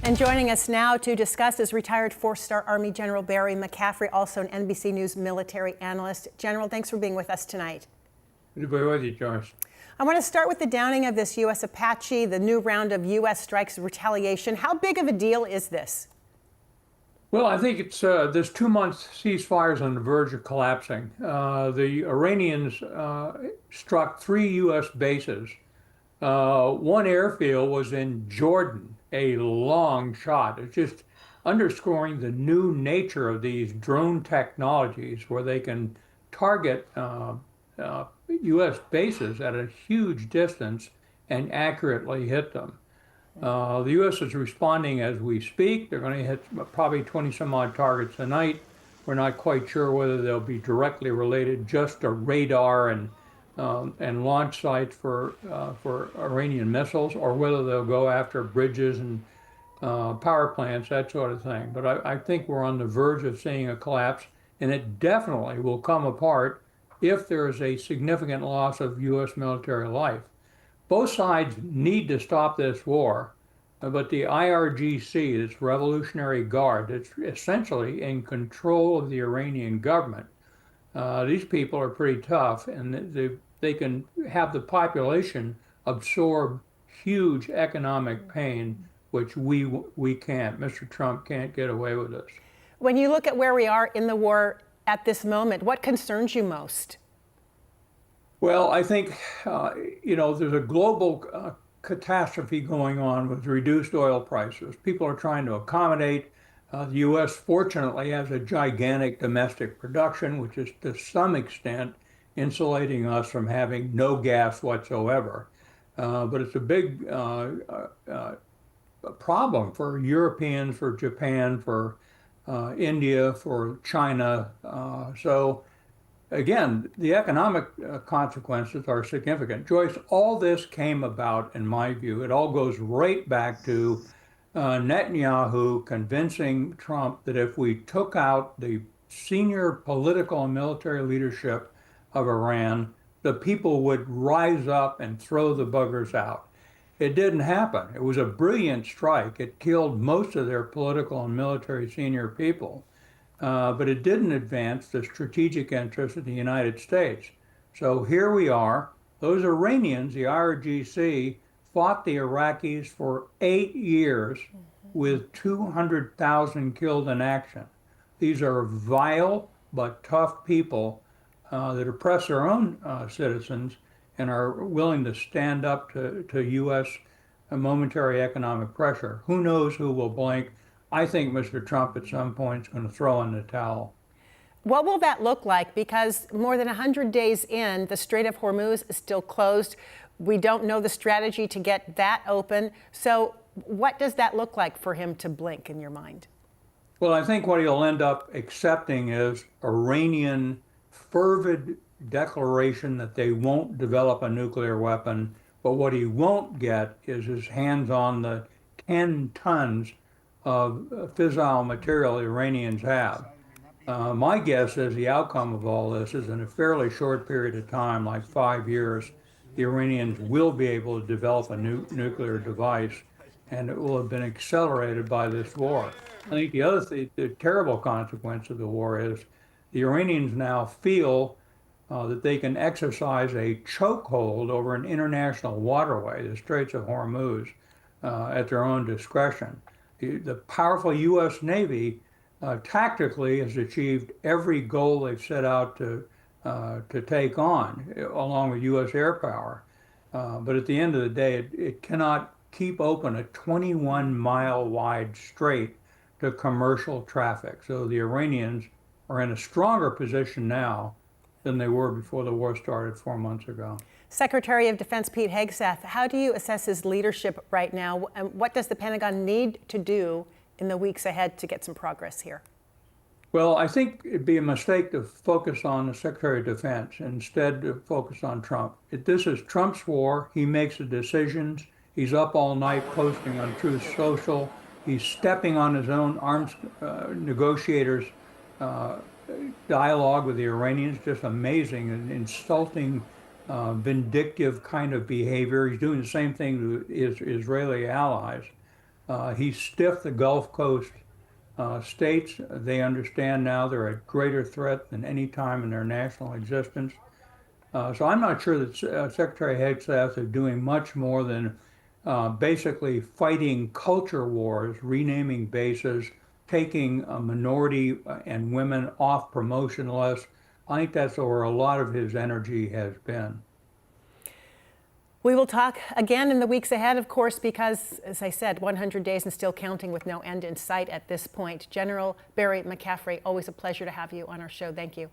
And joining us now to discuss is retired four-star Army General Barry McCaffrey, also an NBC News military analyst. General, thanks for being with us tonight. Good to be with you, Joyce. I want to start with the downing of this U.S. Apache, the new round of U.S. strikes retaliation. How big of a deal is this? Well, I think it's this 2-month ceasefire is on the verge of collapsing. The Iranians struck 3 U.S. bases. One airfield was in Jordan, a long shot. It's just underscoring the new nature of these drone technologies where they can target U.S. bases at a huge distance and accurately hit them. The U.S. is responding as we speak. They're going to hit probably 20 some odd targets tonight. We're not quite sure whether they'll be directly related just to radar and launch sites for Iranian missiles, or whether they'll go after bridges and power plants, that sort of thing. But I think we're on the verge of seeing a collapse, and it definitely will come apart if there is a significant loss of U.S. military life. Both sides need to stop this war, but the IRGC, this Revolutionary Guard, it's essentially in control of the Iranian government. These people are pretty tough, and they can have the population absorb huge economic pain, which we can't. Mr. Trump can't get away with this. When you look at where we are in the war at this moment, what concerns you most? Well, I think, there's a global catastrophe going on with reduced oil prices. People are trying to accommodate. The U.S. fortunately has a gigantic domestic production, which is to some extent insulating us from having no gas whatsoever. But it's a big problem for Europeans, for Japan, for India, for China. So again, the economic consequences are significant. Joyce, all this came about, in my view, it all goes right back to Netanyahu convincing Trump that if we took out the senior political and military leadership of Iran, the people would rise up and throw the buggers out. It didn't happen. It was a brilliant strike. It killed most of their political and military senior people. But it didn't advance the strategic interests of the United States. So here we are. Those Iranians, the IRGC, fought the Iraqis for 8 years with 200,000 killed in action. These are vile but tough people that oppress their own citizens and are willing to stand up to U.S. momentary economic pressure. Who knows who will blink? I think Mr. Trump at some point is going to throw in the towel. What will that look like? Because more than 100 days in, the Strait of Hormuz is still closed. We don't know the strategy to get that open. So what does that look like for him to blink in your mind? Well, I think what he'll end up accepting is Iranian fervid declaration that they won't develop a nuclear weapon. But what he won't get is his hands on the 10 tons of fissile material the Iranians have. My guess is the outcome of all this is in a fairly short period of time, like 5 years, the Iranians will be able to develop a nuclear device, and it will have been accelerated by this war. I think the terrible consequence of the war is the Iranians now feel that they can exercise a chokehold over an international waterway, the Straits of Hormuz, at their own discretion. The powerful U.S. Navy tactically has achieved every goal they've set out to take on, along with U.S. air power. But at the end of the day, it cannot keep open a 21-mile wide strait to commercial traffic. So the Iranians are in a stronger position now than they were before the war started 4 months ago. Secretary of Defense Pete Hegseth, how do you assess his leadership right now? And what does the Pentagon need to do in the weeks ahead to get some progress here? Well, I think it'd be a mistake to focus on the Secretary of Defense and instead to focus on Trump. This is Trump's war. He makes the decisions. He's up all night posting on Truth Social. He's stepping on his own arms negotiators' dialogue with the Iranians. Just amazing and insulting, vindictive kind of behavior. He's doing the same thing to his Israeli allies. He stiffed the Gulf Coast states. They understand now they're a greater threat than any time in their national existence. So I'm not sure that Secretary Hegseth is doing much more than basically fighting culture wars, renaming bases, taking a minority and women off promotion lists. I think that's where a lot of his energy has been. We will talk again in the weeks ahead, of course, because, as I said, 100 days and still counting with no end in sight at this point. General Barry McCaffrey, always a pleasure to have you on our show. Thank you.